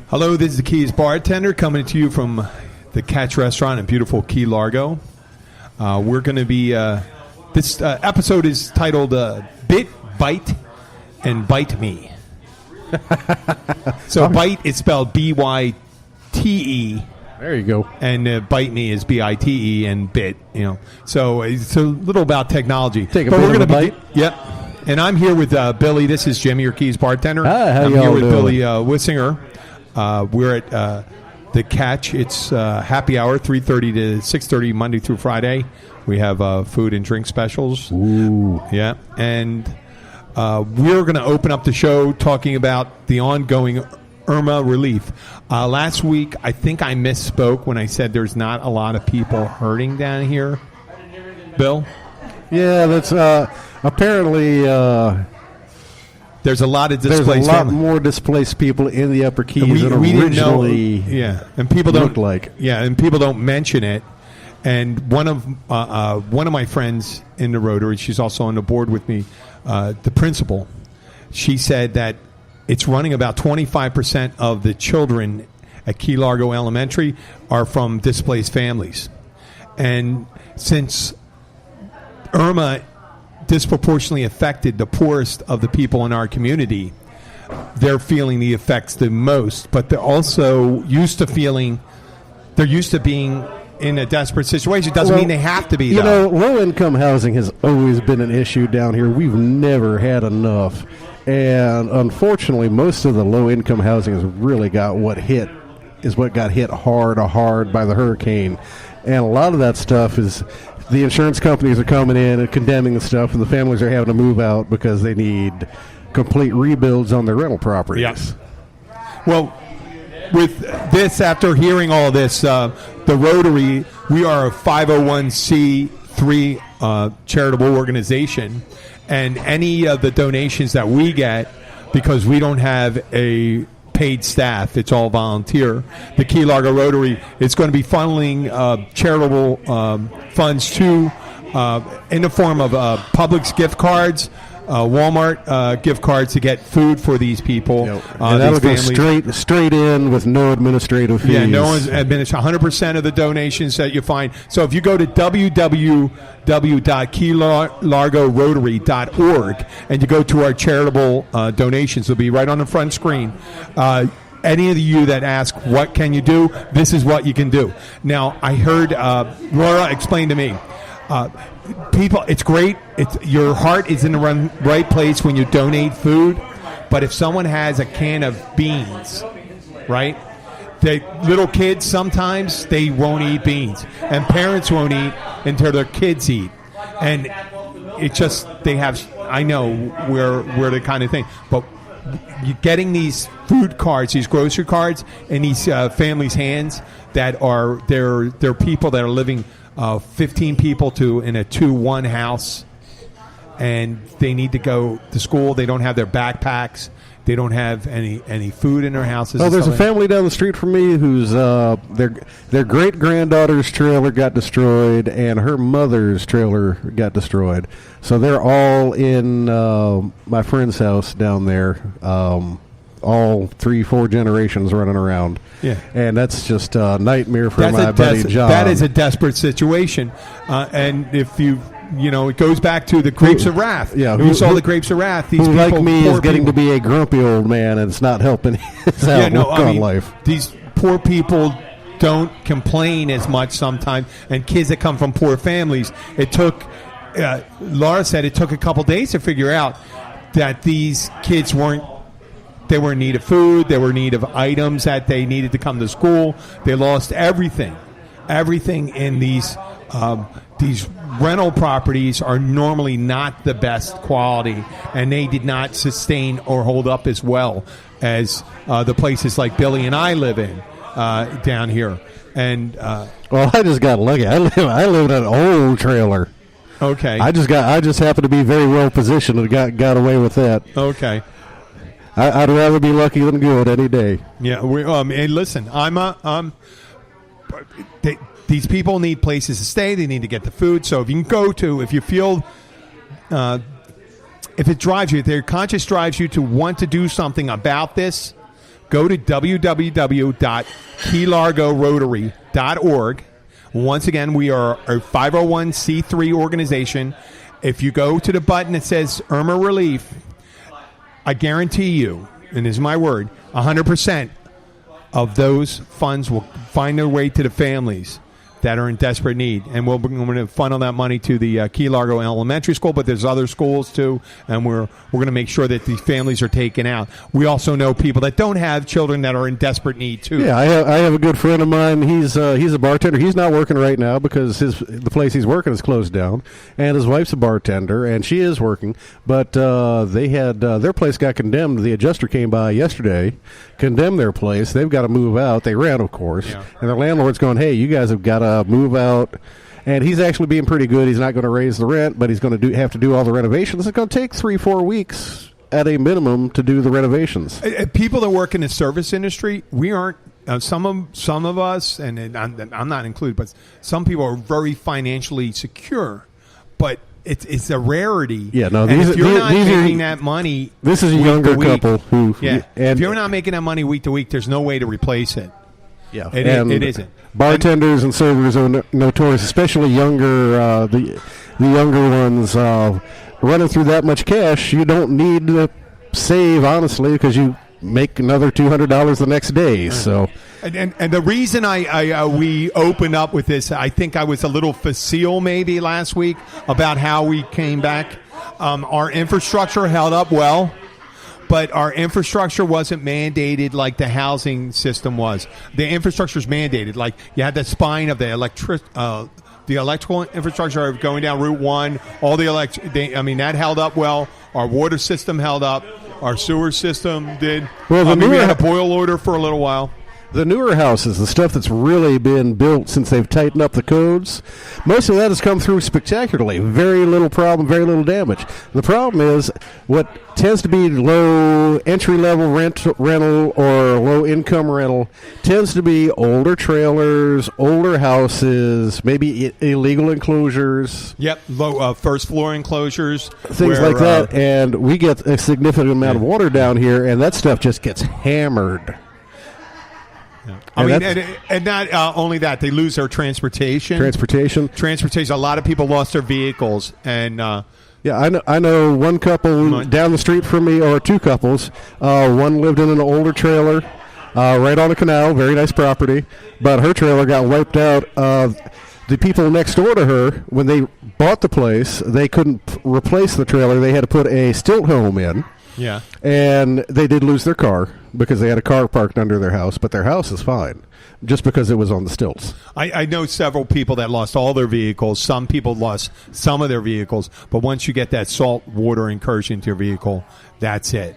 Hello, this is the Keys bartender coming to you from the Catch Restaurant in beautiful Key Largo. We're going to be, this episode is titled Byte and Byte Me. So Byte is spelled B-Y-T-E. There you go. And Byte Me is B-I-T-E and bit, you know. So it's a little about technology. Take a bit of a bite. Yep. And I'm here with Billy. This is Jimmy, your Keys bartender. Hi, how I'm y'all here with doing? Billy Wissinger. We're at the Catch. It's happy hour, 3:30 to 6:30, Monday through Friday. We have food and drink specials. Ooh. Yeah. And we're going to open up the show talking about the ongoing Irma relief. Last week, I think I misspoke when I said there's not a lot of people hurting down here. Bill? Yeah, that's apparently... There's a lot of There's displaced a lot families. more displaced people in the Upper Keys than we didn't know, originally and people don't looked like. Yeah, and people don't mention it. And one of my friends in the Rotary, she's also on the board with me, the principal. She said that it's running about 25% of the children at Key Largo Elementary are from displaced families, and since Irma disproportionately affected the poorest of the people in our community, they're feeling the effects the most, but they're also used to being in a desperate situation. Doesn't mean they have to be, You though. know, low-income housing has always been an issue down here. We've never had enough. And unfortunately, most of the low-income housing has really got what got hit hard by the hurricane. And a lot of that stuff is... The insurance companies are coming in and condemning the stuff, and the families are having to move out because they need complete rebuilds on their rental properties. Yes. Well, with this, after hearing all this, the Rotary, we are a 501c3 charitable organization, and any of the donations that we get, because we don't have a paid staff, it's all volunteer. The Key Largo Rotary is going to be funneling charitable funds to in the form of Publix gift cards, Walmart gift cards to get food for these people. And that'll go straight in with no administrative fees. Yeah, no one's administered 100% of the donations that you find. So if you go to www.keylargorotary.org and you go to our charitable donations, it'll be right on the front screen. Any of you that ask, what can you do? This is what you can do. Now, I heard Laura explain to me, people, it's great. Your heart is in the right place when you donate food. But if someone has a can of beans, right? The little kids, sometimes they won't eat beans. And parents won't eat until their kids eat. And it just, they have, I know we're the kind of thing. But you're getting these food cards, these grocery cards, in these families' hands that are, they're people that are living 15 people in a 2-1 house, and they need to go to school. They don't have their backpacks. They don't have any food in their houses. Oh, there's a family down the street from me whose their great-granddaughter's trailer got destroyed, and her mother's trailer got destroyed. So they're all in my friend's house down there, all 3-4 generations running around. Yeah. And that's just a nightmare for my buddy John. That is a desperate situation. And if it goes back to the grapes of wrath. Yeah, who saw the grapes of wrath? These who, people, like me, is getting people, to be a grumpy old man, and it's not helping his outlook on life. These poor people don't complain as much sometimes, and kids that come from poor families, it took, Laura said it took a couple days to figure out that these kids they were in need of food, they were in need of items that they needed to come to school. They lost everything in these rental properties are normally not the best quality, and they did not sustain or hold up as well as the places like Billy and I live in down here. And well, I just got lucky. I live in an old trailer. Okay. I just happened to be very well positioned and got away with that. Okay. I'd rather be lucky than good any day. Yeah. And listen, these people need places to stay. They need to get the food. So if you feel, if it drives you, if their conscience drives you to want to do something about this, go to www.keylargorotary.org. Once again, we are a 501c3 organization. If you go to the button that says Irma Relief, I guarantee you, and this is my word, 100% of those funds will find their way to the families that are in desperate need. And we're going to funnel that money to the Key Largo Elementary School, but there's other schools too, and we're going to make sure that these families are taken out. We also know people that don't have children that are in desperate need too. Yeah, I have a good friend of mine. He's a bartender. He's not working right now because the place he's working is closed down, and his wife's a bartender, and she is working. But they had their place got condemned. The adjuster came by yesterday, condemned their place. They've got to move out. They ran, of course, and the landlord's going, "Hey, you guys have got to move out." And he's actually being pretty good. He's not going to raise the rent, but he's going to have to do all the renovations. It's going to take 3-4 weeks at a minimum to do the renovations. People that work in the service industry, we aren't. Some of us, and I'm not included, but some people are very financially secure. But it's a rarity. Yeah, no. If you're not making that money, this is a younger couple who. Yeah, if you're not making that money week to week, there's no way to replace it. Yeah, it isn't. Bartenders and servers are notorious, especially younger. The younger ones running through that much cash. You don't need to save, honestly, because you make another $200 the next day. So, and the reason we opened up with this, I think I was a little facile maybe last week about how we came back. Our infrastructure held up well. But our infrastructure wasn't mandated like the housing system was. The infrastructure is mandated. Like you had the spine of the electrical infrastructure going down Route 1. All the that held up well. Our water system held up. Our sewer system did. Well, we had a boil order for a little while. The newer houses, the stuff that's really been built since they've tightened up the codes, most of that has come through spectacularly. Very little problem, very little damage. The problem is what tends to be low entry-level rental or low-income rental tends to be older trailers, older houses, maybe illegal enclosures. Yep, low first-floor enclosures. Things like that, and we get a significant amount of water down here, and that stuff just gets hammered. And not only that, they lose their transportation. A lot of people lost their vehicles, and yeah, I know one couple down the street from me, or two couples. One lived in an older trailer right on a canal, very nice property, but her trailer got wiped out. The people next door to her, when they bought the place, they couldn't replace the trailer. They had to put a stilt home in. Yeah. And they did lose their car because they had a car parked under their house, but their house is fine just because it was on the stilts. I know several people that lost all their vehicles. Some people lost some of their vehicles, but once you get that salt water incursion into your vehicle, that's it.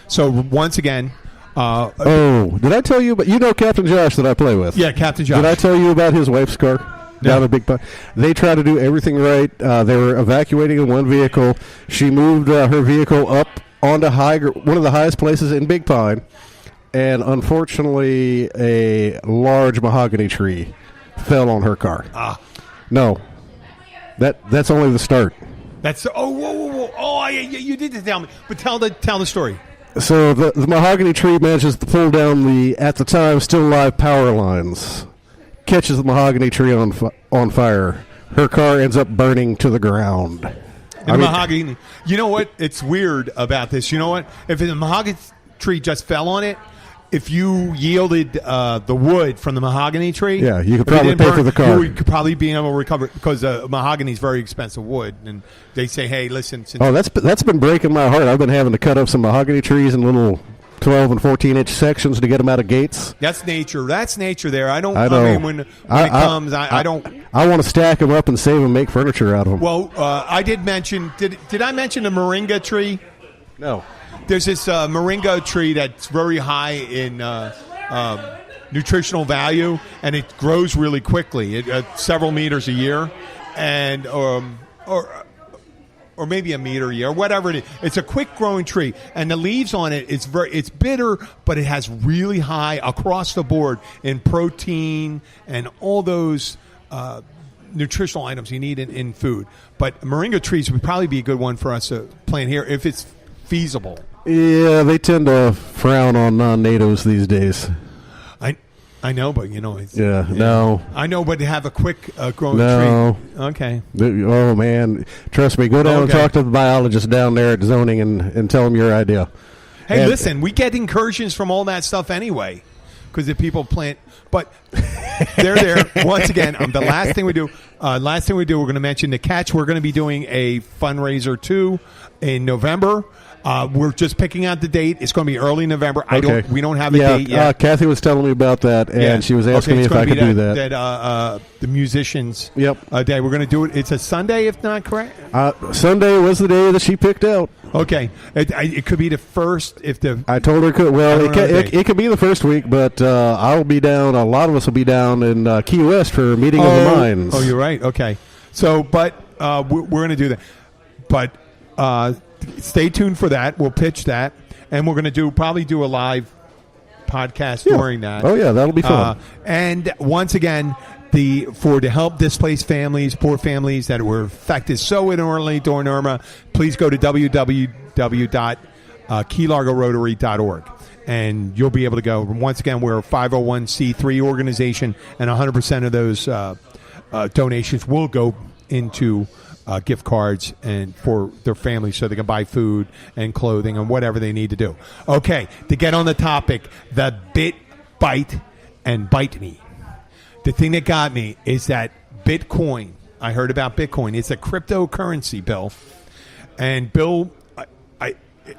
So once again... did I tell you about... Captain Josh that I play with? Yeah, Captain Josh. Did I tell you about his wife's car? Down a Big Pine. They try to do everything right. They were evacuating in one vehicle. She moved her vehicle up onto one of the highest places in Big Pine, and unfortunately a large mahogany tree fell on her car. No, that's only the start. That's whoa. You did tell me, but tell the story. So the mahogany tree manages to pull down the at the time still live power lines, catches the mahogany tree on fire. Her car ends up burning to the ground. Mahogany. You know what? It's weird about this. You know what? If the mahogany tree just fell on it, if you yielded the wood from the mahogany tree, yeah, you could probably pay for the car. You could probably be able to recover because mahogany is very expensive wood, and they say, "Hey, listen." That's been breaking my heart. I've been having to cut up some mahogany trees in little 12 and 14-inch sections to get them out of gates. That's nature. That's nature. There, I don't. I know. I mean, when it comes, I don't. I want to stack them up and save them, make furniture out of them. Well, I did mention. Did I mention the moringa tree? No. There's this moringa tree that's very high in nutritional value, and it grows really quickly, several meters a year, and or maybe a meter a year, whatever it is. It's a quick-growing tree, and the leaves on it, it's bitter, but it has really high across the board in protein and all those nutritional items you need in food. But moringa trees would probably be a good one for us to plant here if it's feasible. Yeah, they tend to frown on non-natives these days. I know, but it's, no. I know, but to have a quick growing tree. Okay. Oh man, trust me. Go down and talk to the biologist down there at zoning and tell them your idea. Hey, listen, we get incursions from all that stuff anyway, because if people plant, but they're there once again. The last thing we do, we're going to mention the catch. We're going to be doing a fundraiser too in November. We're just picking out the date. It's going to be early November. We don't have a date yet. Kathy was telling me about that, and she was asking me if I could do that. The musicians. Yep. Day. We're going to do it. It's a Sunday, if not correct. Sunday was the day that she picked out. Okay. It could be the first if the. I told her it could. Well, it could be the first week, but I'll be down. A lot of us will be down in Key West for Meeting of the Minds. Oh, you're right. Okay. So, but we're going to do that. But. Stay tuned for that. We'll pitch that, and we're going to probably do a live podcast during that. Oh yeah, that'll be fun. And once again, to help displaced families, poor families that were affected so inordinately during Irma, please go to www.keylargorotary.org. And you'll be able to go. Once again, we're a 501c3 organization, and 100% of those donations will go into gift cards and for their families so they can buy food and clothing and whatever they need to do. Okay, to get on the topic, the Byte, and Byte Me. The thing that got me is that Bitcoin, I heard about Bitcoin. It's a cryptocurrency, Bill. And Bill,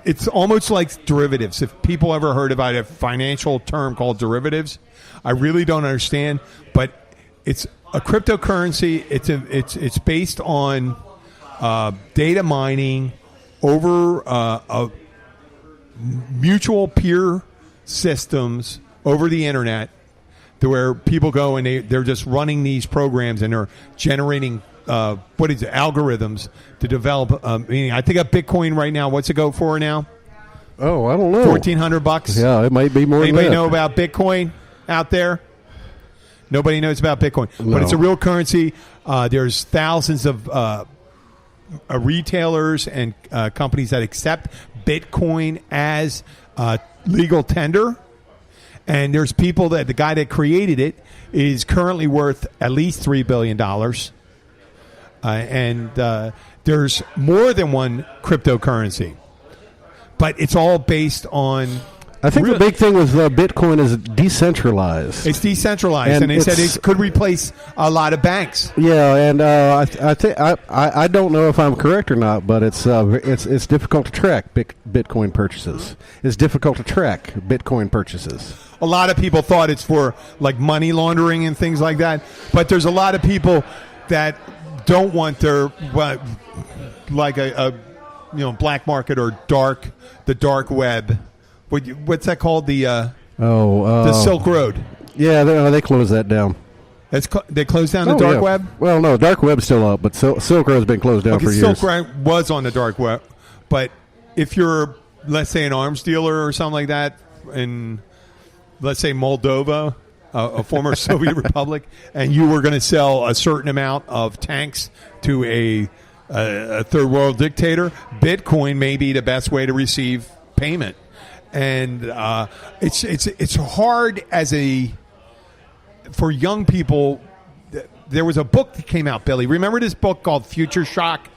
it's almost like derivatives. If people ever heard about a financial term called derivatives, I really don't understand, but it's a cryptocurrency. It's based on data mining over mutual peer systems over the internet, to where people go and they're just running these programs and they're generating algorithms to develop. I think a Bitcoin right now. What's it go for now? Oh, I don't know. $1,400. Yeah, it might be more. Anybody than that. know about Bitcoin out there? Nobody knows about Bitcoin, but it's a real currency. There's thousands of retailers and companies that accept Bitcoin as legal tender. And there's people that the guy that created it is currently worth at least $3 billion. And there's more than one cryptocurrency. But it's all based on... I think the big thing with Bitcoin is decentralized. It's decentralized, and they said it could replace a lot of banks. Yeah, and I don't know if I'm correct or not, but it's difficult to track Bitcoin purchases. It's difficult to track Bitcoin purchases. A lot of people thought it's for like money laundering and things like that, but there's a lot of people that don't want their like a black market or the dark web. What's that called? The Silk Road. Yeah, they closed that down. They closed down the dark web? Well, no, dark web's still up, but Silk Road's been closed down for years. Silk Road was on the dark web, but if you're, let's say, an arms dealer or something like that in, let's say, Moldova, a former Soviet republic, and you were going to sell a certain amount of tanks to a third world dictator, Bitcoin may be the best way to receive payment. And it's hard for young people. There was a book that came out, Billy. Remember this book called Future Shock?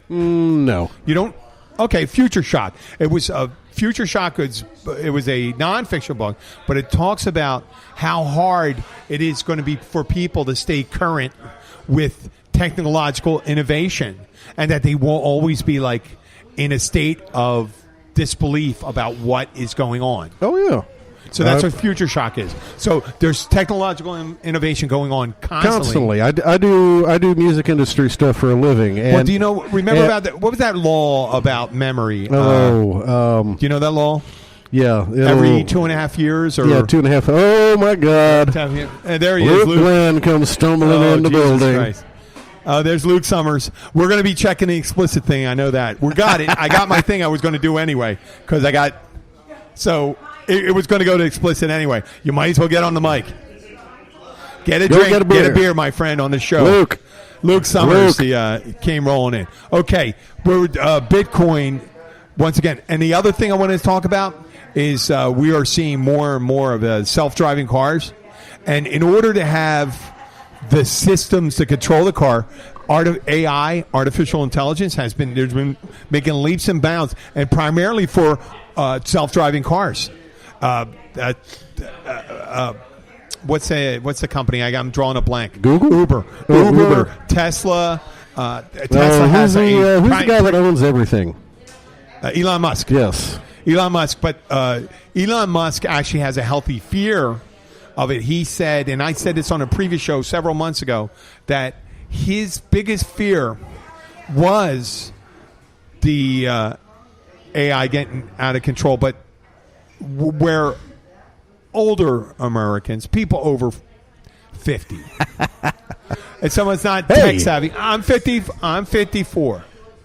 No. You don't? Okay, Future Shock. It was Future Shock. It was a nonfiction book, but it talks about how hard it is going to be for people to stay current with technological innovation, and that they will always be like in a state of disbelief about what is going on. Oh yeah. So that's what Future Shock is. So there's technological innovation going on constantly. I do music industry stuff for a living. And, well, do you know? Remember about that? What was that law about memory? Do you know that law? Yeah. Every 2.5 years, or 2.5. Oh my God! And there he is. Luke Glenn comes stumbling in the building. Christ. There's Luke Summers. We're going to be checking the explicit thing. I know that. We got it. I got my thing I was going to do anyway because I got. So it was going to go to explicit anyway. You might as well get on the mic. Get a drink. Get a beer, my friend, on the show. Luke Summers. He came rolling in. Okay. We're Bitcoin. once again, and the other thing I wanted to talk about is we are seeing more and more of self-driving cars. And in order to have the systems to control the car, AI, artificial intelligence, there's been making leaps and bounds, and primarily for self-driving cars. What's the company? I'm drawing a blank. Google? Uber. Tesla. Tesla who's the guy that owns everything? Elon Musk. Yes. Elon Musk. But Elon Musk actually has a healthy fear of it. He said, and I said this on a previous show several months ago, that his biggest fear was the AI getting out of control. But where older Americans, people over 50, and someone's not tech savvy. I'm 54.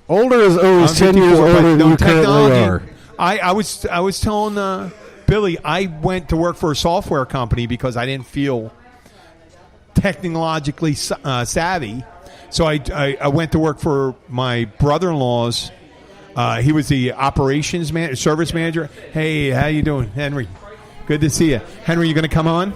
Older is always 10 years older than you currently are. I was telling Billy, I went to work for a software company because I didn't feel technologically savvy. So I went to work for my brother-in-law's. He was the operations service manager. Hey, how you doing, Henry? Good to see you. Henry, you going to come on?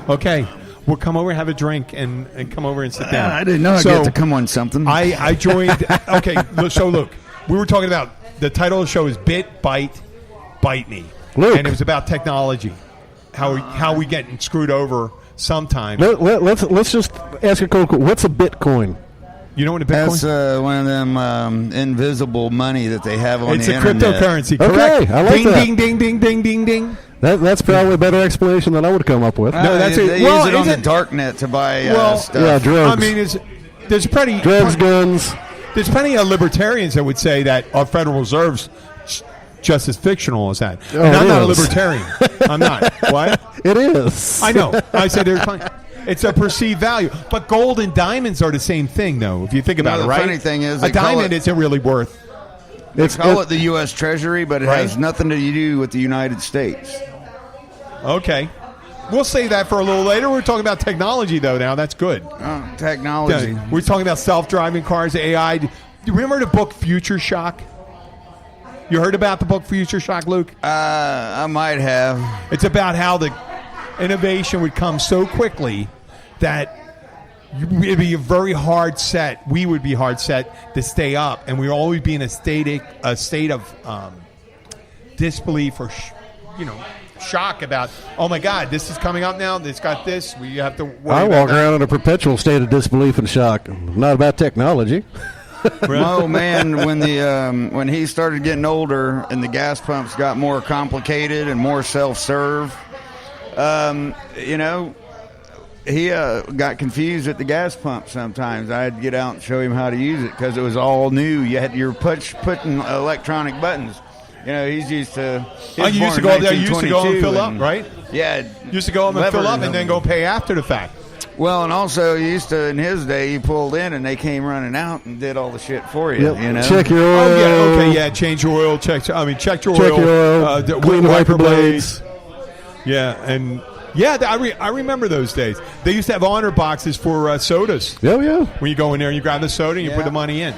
Okay. We'll come over, have a drink, and come over and sit down. I didn't know I'd get to come on something. I joined. Okay, so look, we were talking about, the title of the show is Byte, Bite Me. Luke. And it was about technology, how we getting screwed over sometimes. Let's just ask a cold question. What's a Bitcoin? You know what a Bitcoin? That's one of them invisible money that they have on it's the internet. It's a cryptocurrency, correct? Okay, I like ding, that. Ding, ding, ding, ding, ding, ding. That's probably a better explanation than I would come up with. No, that's they it. use it on the dark net to buy stuff. Yeah, drugs. I mean, there's plenty drugs, guns. There's plenty of libertarians that would say that our Federal Reserve's just as fictional as that. Oh, and I'm not a libertarian. I'm not. What? It is. I know. I said there's plenty. It's a perceived value. But gold and diamonds are the same thing, though, if you think about it, right? The funny thing is, a diamond isn't really worth. They call it the U.S. Treasury, but it has nothing to do with the United States. Okay. We'll save that for a little later. We're talking about technology, though, now. That's good. Technology. We're talking about self-driving cars, AI. Do you remember the book Future Shock? You heard about the book Future Shock, Luke? I might have. It's about how the innovation would come so quickly that it'd be a very hard set. We would be hard set to stay up, and we'd always be in a state of disbelief or, shock about, oh my God, this is coming up now. It's got this. We have to worry I about walk around in a perpetual state of disbelief and shock. Not about technology. Oh man, when he started getting older and the gas pumps got more complicated and more self-serve, he got confused at the gas pump sometimes. I had to get out and show him how to use it because it was all new. You're putting electronic buttons. He's used to. I used to go up there. Used to go and fill up, right? Yeah, used to go up and fill up, and then go pay after the fact. Well, and also he used to, in his day, you pulled in and they came running out and did all the shit for you. Yep. Check your oil. Oh yeah, okay, yeah. Change your oil. Check your oil. Check your oil. Clean the wiper blades. Yeah, and I remember those days. They used to have honor boxes for sodas. Oh yeah. When you go in there and you grab the soda and you put the money in.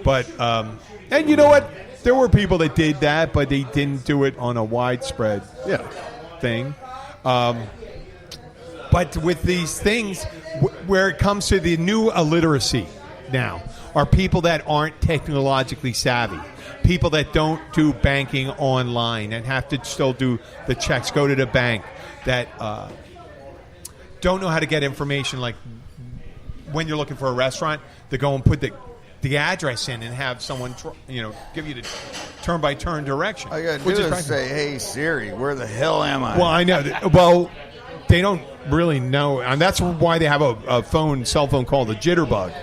But and you know what? There were people that did that, but they didn't do it on a widespread thing. But with these things, where it comes to the new illiteracy now, are people that aren't technologically savvy, people that don't do banking online and have to still do the checks, go to the bank, that don't know how to get information, like when you're looking for a restaurant, to go and put the address in and have someone give you the turn-by-turn direction. All you got to do is say, hey, Siri, where the hell am I? Well, I know. Well, they don't really know. And that's why they have a cell phone called the jitterbug.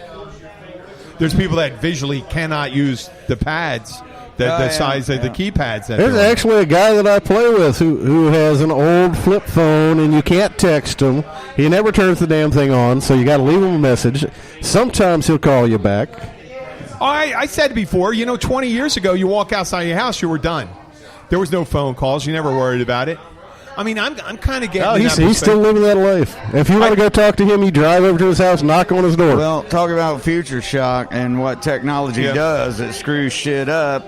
There's people that visually cannot use the pads, the size of the keypads. There's actually a guy that I play with who has an old flip phone, and you can't text him. He never turns the damn thing on, so you got to leave him a message. Sometimes he'll call you back. I said before, 20 years ago, you walk outside your house, you were done. There was no phone calls. You never worried about it. I mean, I'm kind of getting. He's still living that life. If you want to go talk to him, you drive over to his house, knock on his door. Well, talk about future shock and what technology does. It screws shit up.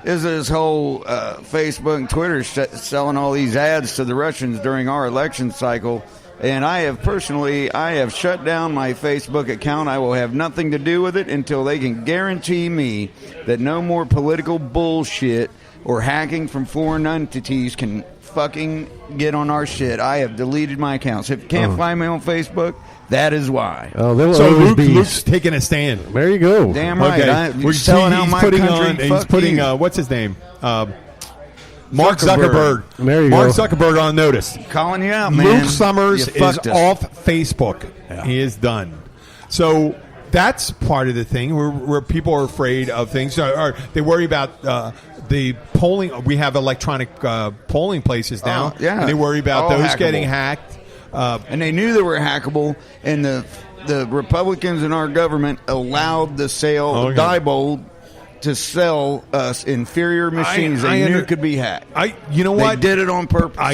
is this whole Facebook and Twitter selling all these ads to the Russians during our election cycle. And I have shut down my Facebook account. I will have nothing to do with it until they can guarantee me that no more political bullshit or hacking from foreign entities can fucking get on our shit. I have deleted my accounts. If you can't find me on Facebook, that is why. Oh, so Luke's taking a stand. There you go. Damn right. Okay. We're selling out my country. He's putting what's his name? Mark Zuckerberg. There you Mark go. Zuckerberg on notice. Calling you out, man. Luke Summers You is fucked us. off Facebook. Yeah. He is done. So that's part of the thing where people are afraid of things. Or they worry about the polling. We have electronic polling places now. Yeah. And they worry about All those hackable. getting hacked. And they knew they were hackable, and the Republicans in our government allowed the sale of Diebold to sell us inferior machines they knew could be hacked. You know what? They did it on purpose. I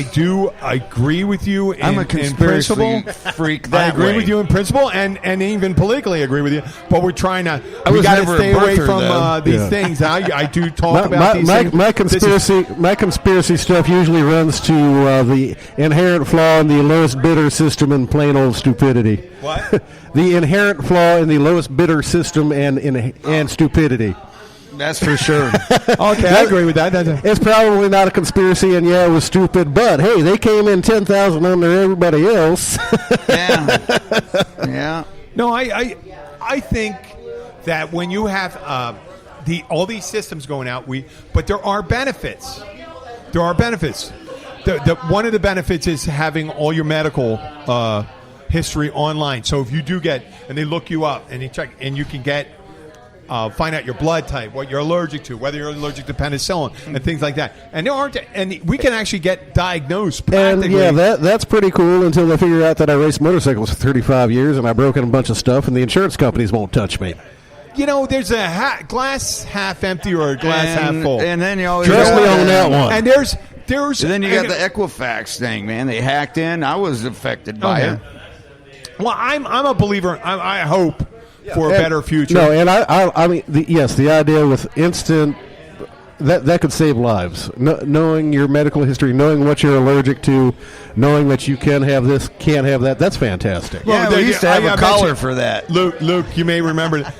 agree with you in, I'm a conspiracy in principle. freak I that agree way. with you in principle and even politically agree with you. But we're trying to. I We was got to never a stay away birther, from though. these things. I do talk about my, these my, things. my This is- my conspiracy stuff usually runs to the inherent flaw in the lowest bidder system and plain old stupidity. What? The inherent flaw in the lowest bidder system and stupidity. That's for sure. Okay, I agree with that. It's probably not a conspiracy, and yeah, it was stupid. But hey, they came in 10,000 under everybody else. Yeah. No, I think that when you have all these systems going out, but there are benefits. There are benefits. One of the benefits is having all your medical history online. So if you do get, and they look you up and they check, and you can get. Find out your blood type, what you're allergic to, whether you're allergic to penicillin, and things like that. And we can actually get diagnosed practically. And yeah, that's pretty cool until they figure out that I raced motorcycles for 35 years and I've broken a bunch of stuff, and the insurance companies won't touch me. You know, there's a glass half empty or a glass half full. And then you always Trust me on that one. And there's and then you got the Equifax thing, man. They hacked in. I was affected by it. Well, I'm a believer. I hope for a better future. No, and I mean, the idea with instant that could save lives. Knowing your medical history, knowing what you're allergic to, knowing that you can have this, can't have that. That's fantastic. Yeah, we used to have a collar for that. Luke, you may remember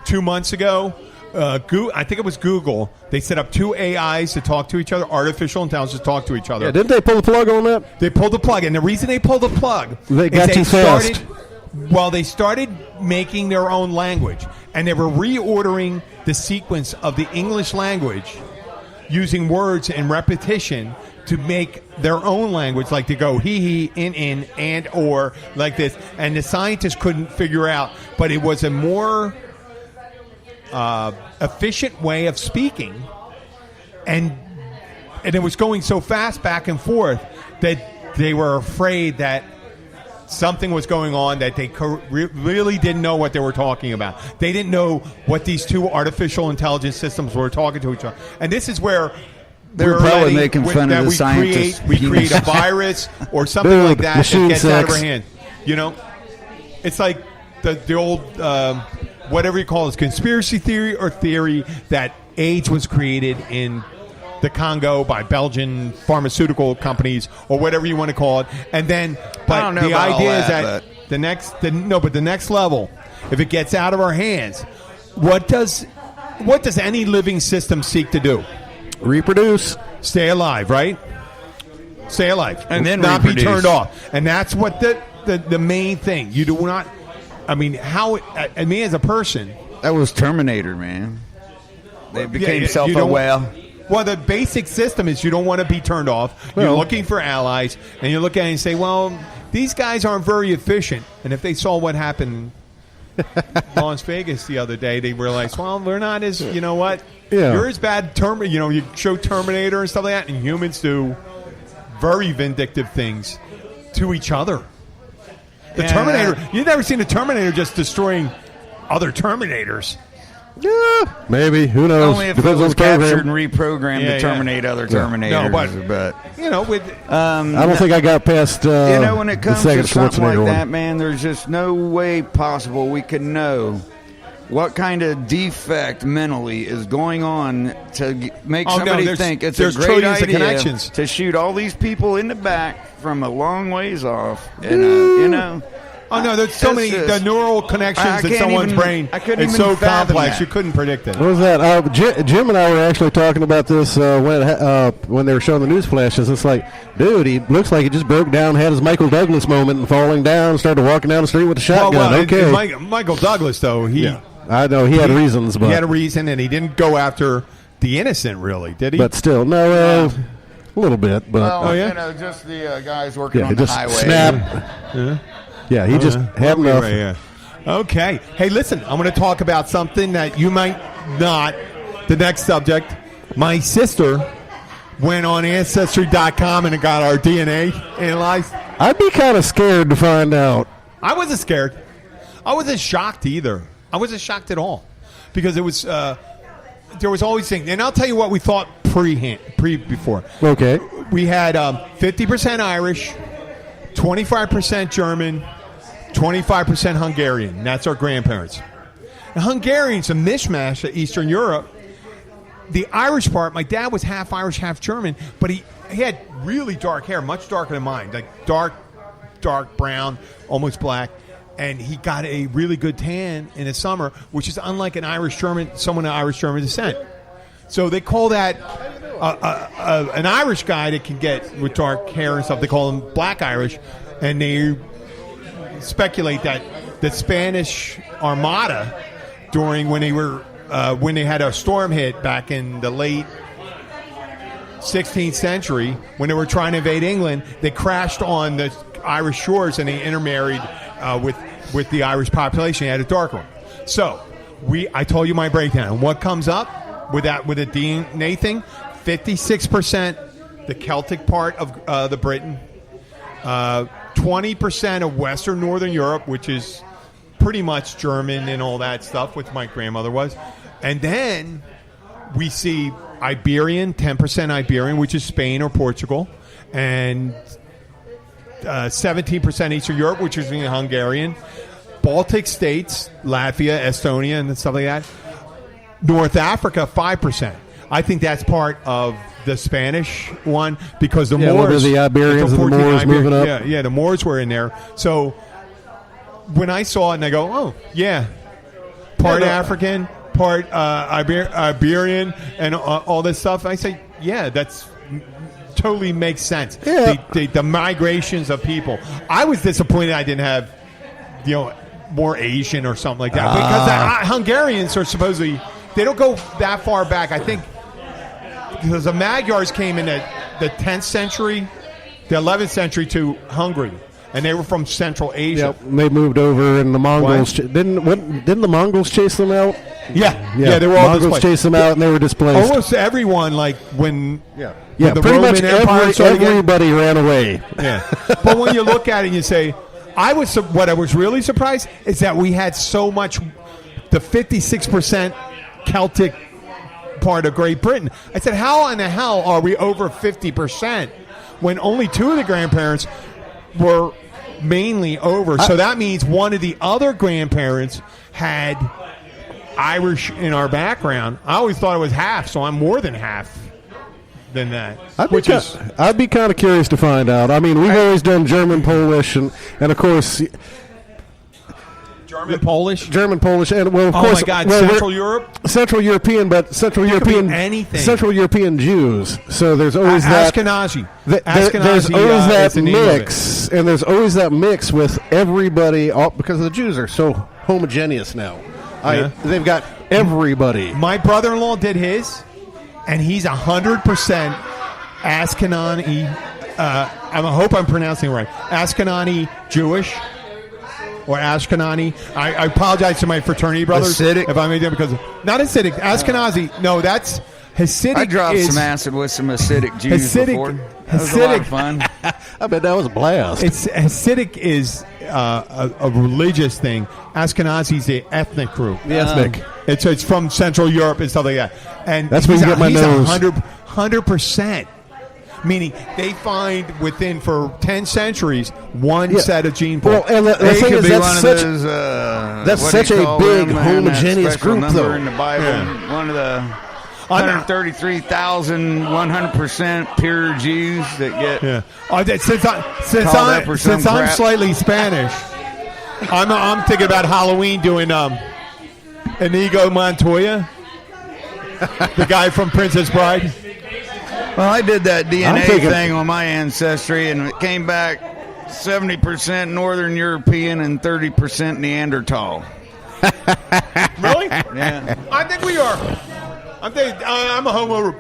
2 months ago. I think it was Google. They set up 2 AIs to talk to each other, artificial intelligence to talk to each other. Yeah, didn't they pull the plug on that? They pulled the plug, and the reason they pulled the plug, They got too fast. They started making their own language, and they were reordering the sequence of the English language using words and repetition to make their own language, like to go he, in, and, or, like this. And the scientists couldn't figure out, but it was a more efficient way of speaking, and it was going so fast back and forth that they were afraid that something was going on, that they really didn't know what they were talking about. They didn't know what these 2 artificial intelligence systems were talking to each other. And this is where They're probably making fun of the scientists. We create a virus or something Dude, like that machine gets out of our sex. hand. You know, it's like the old whatever you call it, conspiracy theory that AIDS was created in the Congo by Belgian pharmaceutical companies or whatever you want to call it. And then, I don't know the about all idea is that, that the next level, if it gets out of our hands, what does any living system seek to do? Reproduce. Stay alive, right? Stay alive. And then not reproduce. be turned off. And that's what the main thing. You do not, I mean, me as a person. That was Terminator, man. They became you self-aware. Well, the basic system is you don't want to be turned off. You're looking for allies, and you look at it and say, well, these guys aren't very efficient. And if they saw what happened in Las Vegas the other day, they realized, well, we're not as, you know what? Yeah. You're as bad, you show Terminator and stuff like that, and humans do very vindictive things to each other. The Terminator, you've never seen a Terminator just destroying other Terminators. Yeah, maybe. Who knows? Only if Depends it on was the program. captured and reprogrammed Yeah, to terminate other No, Terminators. but you know, with I don't think I got past when it the comes second to something like Schwarzenegger that, one. man, there's just no way possible we can know what kind of defect mentally is going on to make somebody think it's a great trillions idea of connections to shoot all these people in the back from a long ways off? And, Oh no! There's so many the neural connections in someone's brain. It's so complex. You couldn't predict it. What was that? Jim and I were actually talking about this when they were showing the news flashes. It's like, dude, he looks like he just broke down, had his Michael Douglas moment, and falling down, started walking down the street with a shotgun. Okay, Michael Douglas, though, I know he had reasons, but he had a reason, and he didn't go after the innocent, really, did he? But still, no, a little bit. But just the guys working on the highway. Snap. Yeah, he just had enough. Right, yeah. Okay. Hey, listen, I'm going to talk about something that you might not. The next subject. My sister went on ancestry.com and got our DNA analyzed. I'd be kind of scared to find out. I wasn't scared. I wasn't shocked either. I wasn't shocked at all. Because it was, there was always things. And I'll tell you what we thought before. Okay. We had 50% Irish, 25% German, 25% Hungarian. That's our grandparents. The Hungarians, a mishmash of Eastern Europe. The Irish part, my dad was half Irish, half German, but he had really dark hair, much darker than mine, like dark brown, almost black. And he got a really good tan in the summer, which is unlike an Irish-German, someone of Irish-German descent. So they call that an Irish guy that can get with dark hair and stuff. They call him Black Irish, and they speculate that the Spanish Armada, during when they had a storm hit back in the late 16th century, when they were trying to invade England, they crashed on the Irish shores and they intermarried with the Irish population. They had a darker one. So I told you my breakdown. What comes up with the DNA thing? 56% the Celtic part of the Britain. 20% of Western Northern Europe, which is pretty much German and all that stuff, which my grandmother was. And then we see Iberian, 10% Iberian, which is Spain or Portugal. And 17% Eastern Europe, which is Hungarian. Baltic states, Latvia, Estonia, and stuff like that. North Africa, 5%. I think that's part of the Spanish one because the Moors, the Iberians and the Moors moving up. Yeah, the Moors were in there. So when I saw it, and I go, oh yeah, part African, part Iberian, and all this stuff. I say, yeah, that's totally makes sense. Yeah. The migrations of people. I was disappointed I didn't have, more Asian or something like that because Hungarians are supposedly they don't go that far back. I think. Because the Magyars came in the 10th century, the 11th century to Hungary, and they were from Central Asia. Yep, they moved over, and the Mongols didn't the Mongols chase them out? Yeah, they were all Mongols chased them out, and they were displaced. Almost everyone, like when the pretty Roman much everybody ran away. Yeah, but when you look at it, and you say, what I was really surprised is that we had so much, the 56% Celtic part of Great Britain. I said, how in the hell are we over 50% when only two of the grandparents were mainly over? So that means one of the other grandparents had Irish in our background. I always thought it was half, so I'm more than half than that. I'd be kind of curious to find out. I mean, we've always done German, Polish, and of course... German, Polish, and well, of course, my God, Central Europe, Central European, anything, Central European Jews. So there's always that Ashkenazi. There's always that mix, and there's always that mix with everybody, because the Jews are so homogeneous now. They've got everybody. My brother-in-law did his, and he's 100% Ashkenazi. I hope I'm pronouncing it right. Ashkenazi Jewish. Or Ashkenazi. I apologize to my fraternity brothers Hasidic. if I made them because not Hasidic. Ashkenazi. No, that's Hasidic. I dropped some acid with some Hasidic Jews before. That was a lot of fun. I bet that was a blast. Hasidic is a religious thing. Ashkenazi is the ethnic group. The ethnic. It's from Central Europe and stuff like that. And that's where you get my nose. 100%. meaning they find within for 10 centuries one set of gene pools. Well, and the thing is, that's such a big homogeneous group, though. In the Bible, one of the 133,100% pure Jews that get. Yeah. Since I'm slightly Spanish, I'm thinking about Halloween doing Inigo Montoya, the guy from Princess Bride. Well, I did that DNA thing on my ancestry, and it came back 70% Northern European and 30% Neanderthal. Really? Yeah. I think we are. I'm a Homo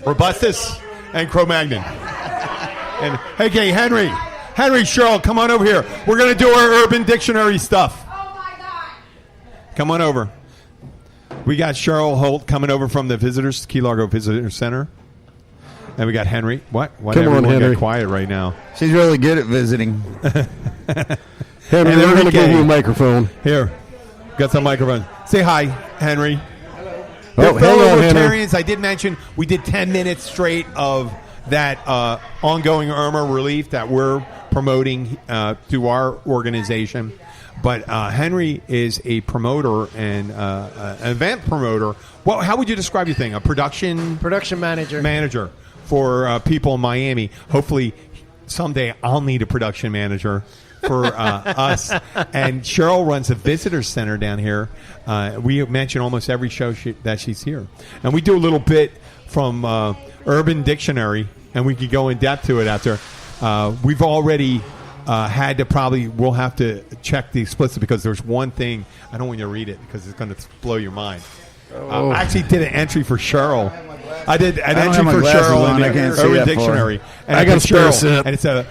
robustus and Cro-Magnon. And hey, Henry, Cheryl, come on over here. We're going to do our Urban Dictionary stuff. Oh my God! Come on over. We got Cheryl Holt coming over from the Key Largo Visitor Center. And we got Henry. What? Why Come on, everyone Henry. get quiet right now? She's really good at visiting. Henry, we're going to give you a microphone. Here. Got some microphone. Say hi, Henry. Oh, hang on, Henry. Libertarians, I did mention we did 10 minutes straight of that ongoing Irma relief that we're promoting through our organization. But Henry is a promoter and an event promoter. Well, how would you describe your thing? A production manager for people in Miami. Hopefully, someday I'll need a production manager for us. And Cheryl runs a visitor center down here. We mention almost every show that she's here. And we do a little bit from Urban Dictionary, and we could go in depth to it after. We've already we'll have to check the explicit because there's one thing. I don't want you to read it because it's going to blow your mind. I actually did an entry for Cheryl. I did an entry for Cheryl in the Urban Dictionary. And I got Cheryl, and it's a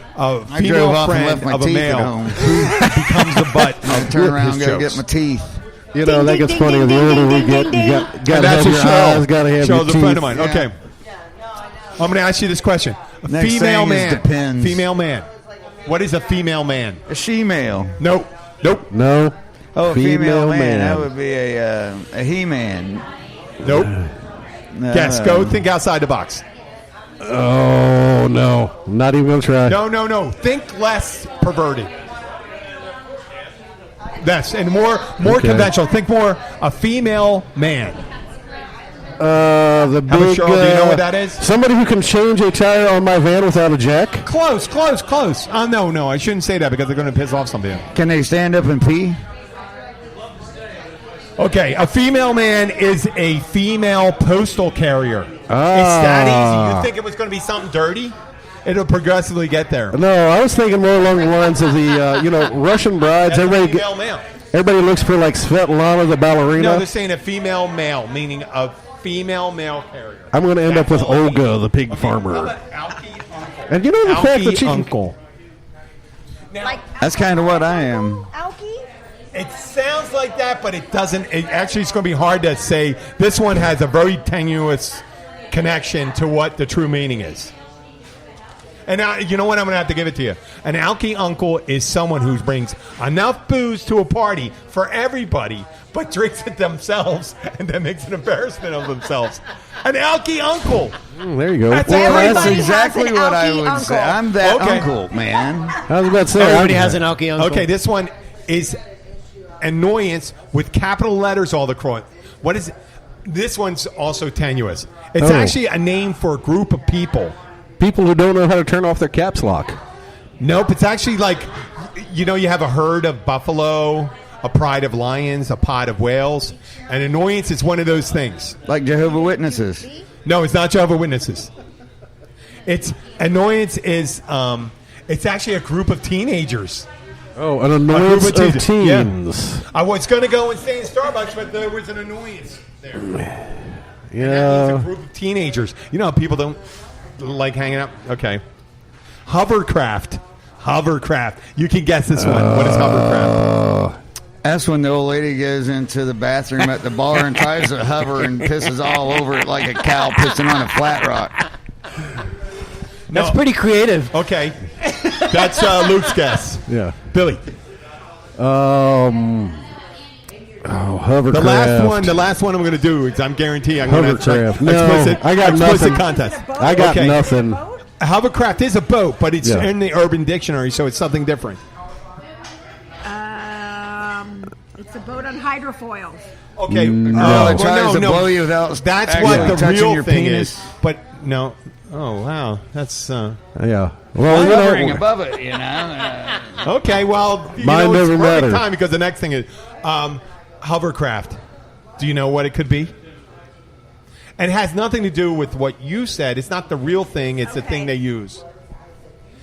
female friend of a male who becomes the butt. I'll turn around and go get my teeth. You know, that gets funny. The older we get, you got to have your eyes, got to have your teeth. Cheryl's a friend of mine. Yeah. Okay. I'm going to ask you this question. A Next female thing is man. depends. Female man. What is a female man? A she-male. Nope. No. Oh, a female man. man. That would be a he-man. Nope. Guess. Go think outside the box. Oh, no. Not even going to try. No. Think less perverted. Yes, and more conventional. Think more a female man. The How about big. Cheryl? Do you know what that is? Somebody who can change a tire on my van without a jack. Close. No. I shouldn't say that because they're going to piss off somebody. Can they stand up and pee? Okay, a female man is a female postal carrier. It's that easy. You think it was going to be something dirty? It'll progressively get there. No, I was thinking more along the lines of the, Russian brides. That's a female male. Everybody looks for like Svetlana, the ballerina. No, they're saying a female male, meaning a female male carrier. I'm going to end up with That's all I Olga, need. the pig Okay, farmer. how about Alki Uncle? And you know the fact that she Uncle. Now, That's kind of what I am. Alki? it sounds like that, but it doesn't. It's going to be hard to say. This one has a very tenuous connection to what the true meaning is. And now, you know what? I'm going to have to give it to you. An alky uncle is someone who brings enough booze to a party for everybody, but drinks it themselves and then makes an embarrassment of themselves. An alky uncle. There you go. That's That's Everybody exactly has an what I alky would uncle. say. I'm that Okay. uncle, man. I was about to say. Everybody has an alky uncle. Okay, this one is annoyance with capital letters all across. What is it? This one's also tenuous. It's actually a name for a group of people. People who don't know how to turn off their caps lock. Nope, it's actually like, you have a herd of buffalo, a pride of lions, a pod of whales. An annoyance is one of those things. Like Jehovah's Witnesses. No, it's not Jehovah's Witnesses. It's annoyance is it's actually a group of teenagers. Oh, an annoyance A group of of teens. Yeah. I was going to go and stay in Starbucks, but there was an annoyance there. It's a Yeah. group of teenagers. You know how people don't like hanging out? Okay. Hovercraft. You can guess this one. What is hovercraft? That's when the old lady goes into the bathroom at the bar and tries to hover and pisses all over it like a cow pissing on a flat rock. That's pretty creative. Okay. That's Luke's guess. Yeah. Billy. Hovercraft. The last one I'm going to do is I'm guaranteeing I'm going to Hovercraft. No, explicit, I got explicit nothing. contest. I got Okay. nothing. A hovercraft is a boat, but it's Yeah. in the Urban Dictionary, so it's something different. It's a boat on hydrofoils. Okay. No, it tries to blow you without That's actually what the touching real your thing penis. is. But no. Oh, wow. That's. Yeah. Well, Hovering above it, you know. Okay, well, you Mine know, it's never perfect mattered. time because the next thing is hovercraft. Do you know what it could be? And it has nothing to do with what you said. It's not the real thing. It's the thing they use.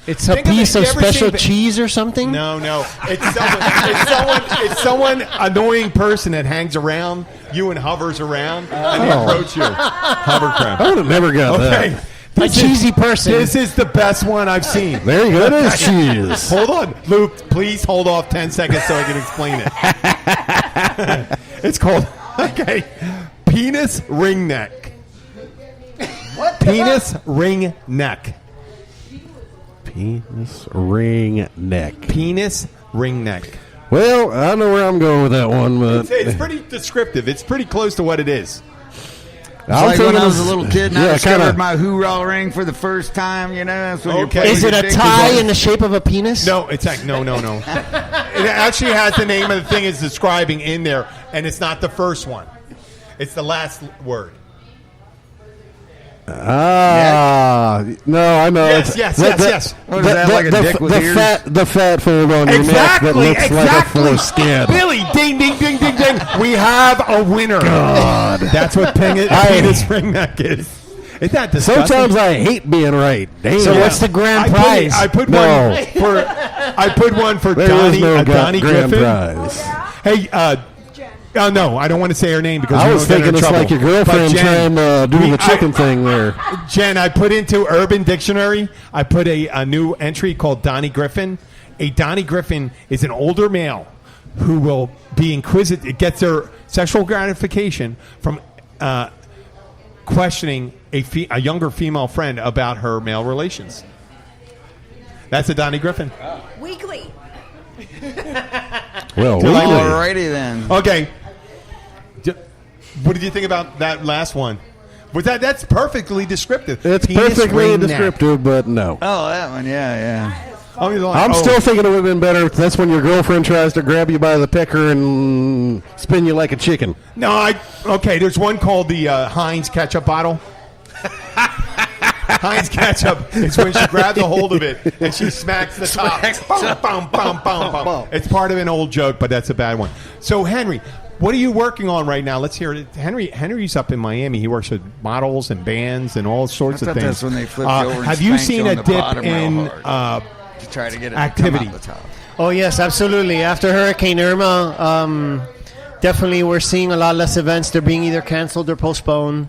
It's a Think of it, piece you of ever special seen cheese or something? No. It's someone annoying person that hangs around you and hovers around and they approach you. Hovercraft. I would have never got Okay. that. A cheesy person. This is the best one I've seen. There you go. It is cheese. Hold on, Luke. Please hold off 10 seconds so I can explain it. It's called penis ring neck. What? Penis ring neck. Penis ring neck. Penis ring neck. Well, I know where I'm going with that one, but It's pretty descriptive. It's pretty close to what it is. It's like when I was a it's- little kid and yeah, I discovered kinda- my hoorah ring for the first time, you know. That's when you're Okay. playing Is it your a dick tie with in the shape of a penis? No, it's like no. It actually has the name of the thing it's describing in there, and it's not the first one. It's the last word. no, I know. Yes, It's- yes. What is that, like a dick with ears? the fat fold on your neck that looks like a foreskin. Billy, ding, ding, ding, ding, ding. We have a winner. God. That's what penis ring neck is. Isn't that disgusting? Sometimes I hate being right. Damn. So what's the grand prize? I put No. one for There Donnie, is no Donnie grand Griffin. prize. Hey, no, I don't want to say her name because I we was won't get her thinking in it's trouble. like your girlfriend But Jen, trying to do the I- chicken thing there. Jen, I put into Urban Dictionary, I put a new entry called Donnie Griffin. A Donnie Griffin is an older male who will be inquisitive. It gets their sexual gratification from questioning a younger female friend about her male relations. That's a Donnie Griffin. Weekly. Well, Do you like weekly. Alrighty then. Okay. What did you think about that last one? Was that's perfectly descriptive. It's Penis perfectly ring neck. descriptive, but no. Oh, that one, yeah. I mean, like, I'm still thinking it would have been better if that's when your girlfriend tries to grab you by the pecker and spin you like a chicken. No, okay. There's one called the Heinz ketchup bottle. Heinz ketchup is when she grabs a hold of it and she smacks the top. Boom, boom, boom, boom, boom. It's part of an old joke, but that's a bad one. So, Henry, what are you working on right now? Let's hear it. Henry's up in Miami. He works with models and bands and all sorts I of thought things. that's when they flipped you over and have you spanked you seen on a the dip bottom real in hard. To try to get it activity? to come out the top. Oh, yes, absolutely. After Hurricane Irma, definitely we're seeing a lot less events. They're being either canceled or postponed.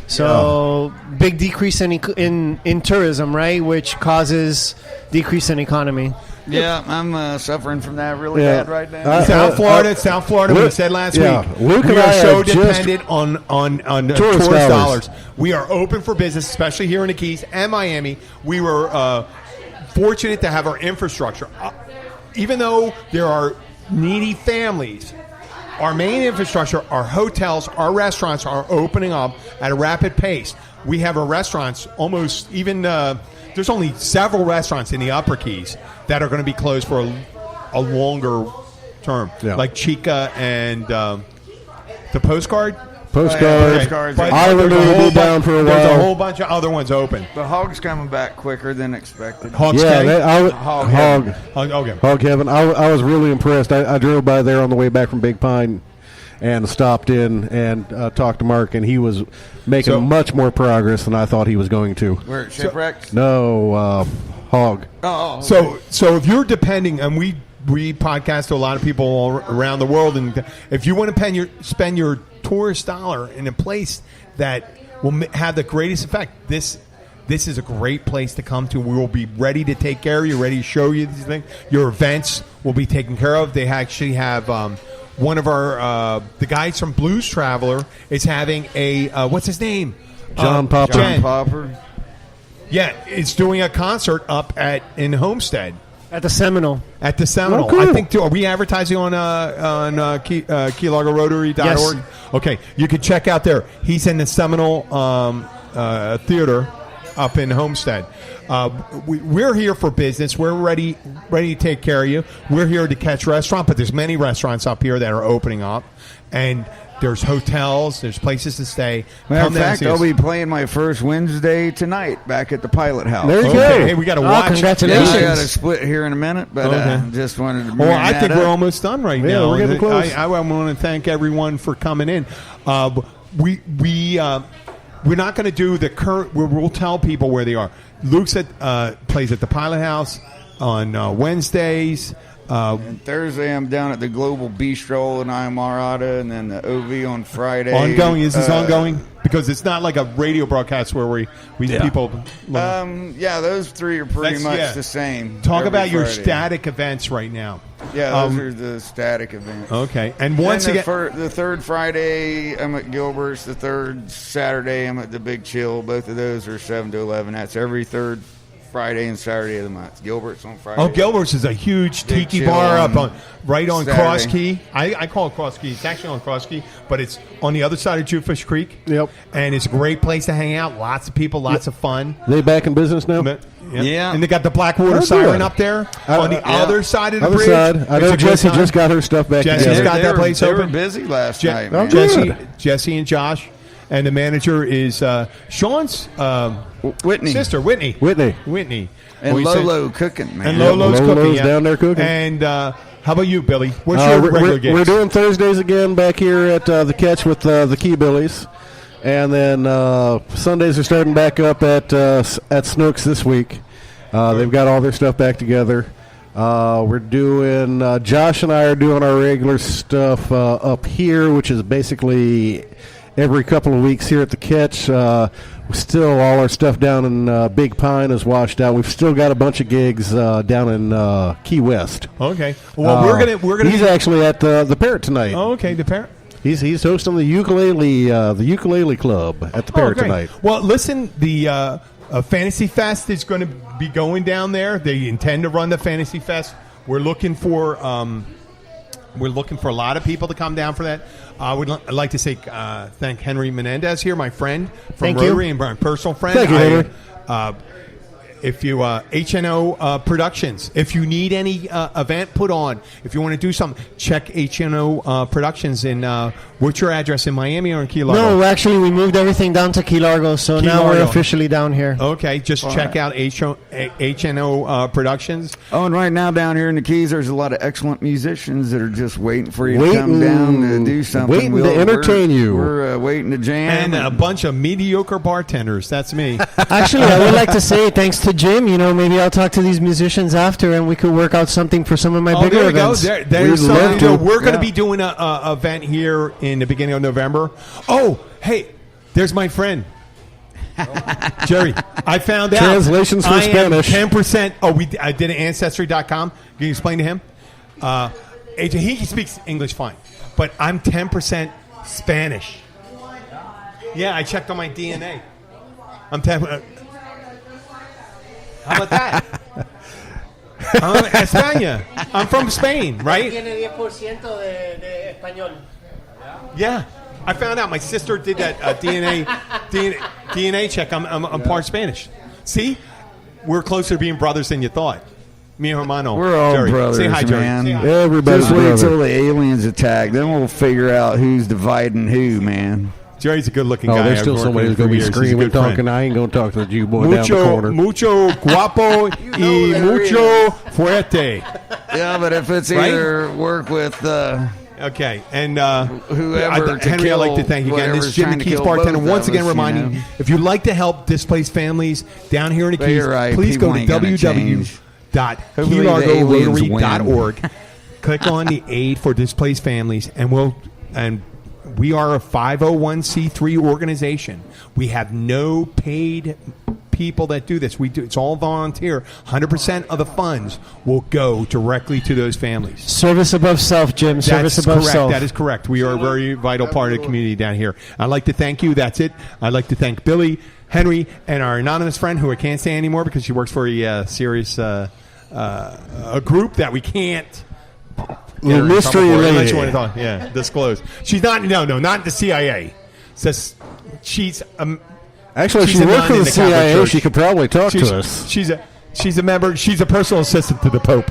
So big decrease in tourism, right, which causes decrease in economy. Yeah, I'm suffering from that really Yeah. bad right now. South Florida. We Luke- said last yeah, week. Luke we and are I so have just- dependent on tourist dollars. We are open for business, especially here in the Keys and Miami. We were fortunate to have our infrastructure. Even though there are needy families, our main infrastructure, our hotels, our restaurants are opening up at a rapid pace. We have our restaurants almost even. There's only several restaurants in the Upper Keys that are going to be closed for a longer term, Yeah. like Chica and the Postcard. Postcards. Postcards. But Islander there's a will whole be down for a There's a while. whole bunch of other ones open. The hog's coming back quicker than expected. Hawks Yeah, Cay? Hog Okay. Hog Heaven. I was really impressed. I drove by there on the way back from Big Pine and stopped in and talked to Mark, and he was making So- much more progress than I thought he was going to. We're at Shipwrecks. No, Hog. Oh, So if you're depending, and we podcast to a lot of people all around the world, and if you want to spend your tourist dollar in a place that will have the greatest effect, this is a great place to come to. We will be ready to take care of you, ready to show you these things. Your events will be taken care of. They actually have one of our the guys from Blues Traveler is having a what's his name? John Popper. Jen. Popper. Yeah, it's doing a concert up in Homestead. At the Seminole. At the Seminole. Oh, cool. I think, are we advertising on Key Largo Rotary.org? Yes. Okay, you can check out there. He's in the Seminole Theater up in Homestead. We're here for business. We're ready to take care of you. We're here to catch restaurant, but there's many restaurants up here that are opening up, and there's hotels, there's places to stay. Matter Come of down and fact, see I'll us. be playing my first Wednesday tonight back at the Pilot House. There you Okay. go. Hey, we got to Oh, watch. Yeah, congratulations. I got to split here in a minute, but Okay. just wanted to. Well, I think that we're up. almost done right Yeah, now. we're getting close. I want to thank everyone for coming in. We're not going to do the current. We'll tell people where they are. Luke's plays at the Pilot House on Wednesdays. And Thursday, I'm down at the Global Bistro in Amarada, and then the OV on Friday. Ongoing. Is this ongoing? Because it's not like a radio broadcast where we people. Yeah, those three are pretty That's- much yeah. the same. Talk every about your Friday. static events right now. Yeah, those are the static events. Okay, and once Then again, the third Friday, I'm at Gilbert's. The third Saturday, I'm at the Big Chill. Both of those are 7 to 11. That's every third Friday and Saturday of the month. Gilbert's on Friday. Gilbert's is a huge Big tiki Chill bar up on right on Saturday. Cross Key. I call it Cross Key. It's actually on Cross Key, but it's on the other side of Jewfish Creek. Yep. And it's a great place to hang out. Lots of people, lots of fun. They back in business now? Yeah. And they got the Blackwater Oh, Siren good. up there on the other side of the Other bridge. side. I It's know a good Jesse time. just got her stuff back Jesse's together. got that place They were open. busy last Je- night, Oh, man. good. Jesse and Josh. And the manager is Sean's Whitney. sister, Whitney. Whitney. And We said- Lolo cooking, man. And Lolo's Lolo's cooking. Yeah. down there cooking. And how about you, Billy? What's your regular gigs? We're doing Thursdays again back here at the Catch with the Key Billies. And then Sundays are starting back up at Snooks this week. They've got all their stuff back together. We're doing Josh and I are doing our regular stuff up here, which is basically every couple of weeks here at the Catch. Still, all our stuff down in Big Pine is washed out. We've still got a bunch of gigs down in Key West. Okay. Well, we're gonna. He's actually at the Parrot tonight. Oh, okay. The parent. He's hosting the ukulele club at the Parrot great. tonight. Well, listen, the Fantasy Fest is going to be going down there. They intend to run the Fantasy Fest. We're looking for a lot of people to come down for that. I would like to say thank Henry Menendez here, my friend from Thank you. Rotary and my personal friend. Thank you, Henry. If you HNO Productions, if you need any event put on, if you want to do something, check HNO Productions. In what's your address in Miami or in Key Largo? No, actually, we moved everything down to Key Largo, so Key now we're Largo. officially down here. Okay, just check out HNO Productions. Oh, and right now down here in the Keys, there's a lot of excellent musicians that are just waiting for you to come down to do something. waiting to entertain you. We're waiting to jam. And a bunch of mediocre bartenders. That's me. Actually, I would like to say thanks to Jim. Maybe I'll talk to these musicians after, and we could work out something for some of my bigger there we events. go. There's We'd love something. to. We're going to Yeah. be doing a event here in the beginning of November. Oh, hey, there's my friend. Jerry, I found out. Translations for I am Spanish. 10%. Oh, I did it ancestry.com. Can you explain to him? He speaks English fine, but I'm 10% Spanish. Yeah, I checked on my DNA. I'm 10%. How about that? España. I'm from Spain, right? Tiene 10% de español. Yeah. I found out my sister did that DNA check. I'm part Spanish. See? We're closer to being brothers than you thought. Mi hermano. We're all Jerry. brothers, Say hi, Jerry. man. Say hi. Everybody's Just wait brother. till the aliens attack. Then we'll figure out who's dividing who, man. Jerry's a good-looking Oh, guy. there's I've still worked somebody with who's him going for to be years. He's a screaming, good friend. talking. I ain't going to talk to the Jew boy down the corner. Mucho guapo y there mucho fuerte. Yeah, but if it's Right? either work with Okay, and Whoever to Henry, I'd like to kill thank you again. This is whatever's Jimmy trying to Keith's kill bartender. both Once of again, us, reminding you, if you'd like to help displaced families down here in the But Keys, you're right, please go to people ain't gonna change. Hopefully the aliens www.keylargorotary.org. Click on the Aid for Displaced Families, and we are a 501c3 organization. We have no paid people that do this. It's all volunteer. 100% of the funds will go directly to those families. Service above self, Jim. Service That's above correct. self. That is correct. We are a very vital part of the community down here. I'd like to thank you. That's it. I'd like to thank Billy, Henry, and our anonymous friend who I can't say anymore because she works for a serious a group that we can't. The mystery lady. Disclose. She's not. No, not the CIA. Says she's Actually, if She's she a worked nun for in the the Catholic CIA, Church. she could probably talk to us. She's a member. She's a personal assistant to the Pope.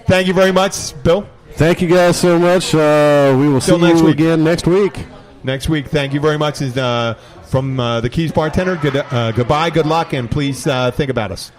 Thank you very much, Bill. Thank you guys so much. We will see next you week. again next week. Next week. Thank you very much. From the Keys bartender. Goodbye. Good luck, and please think about us.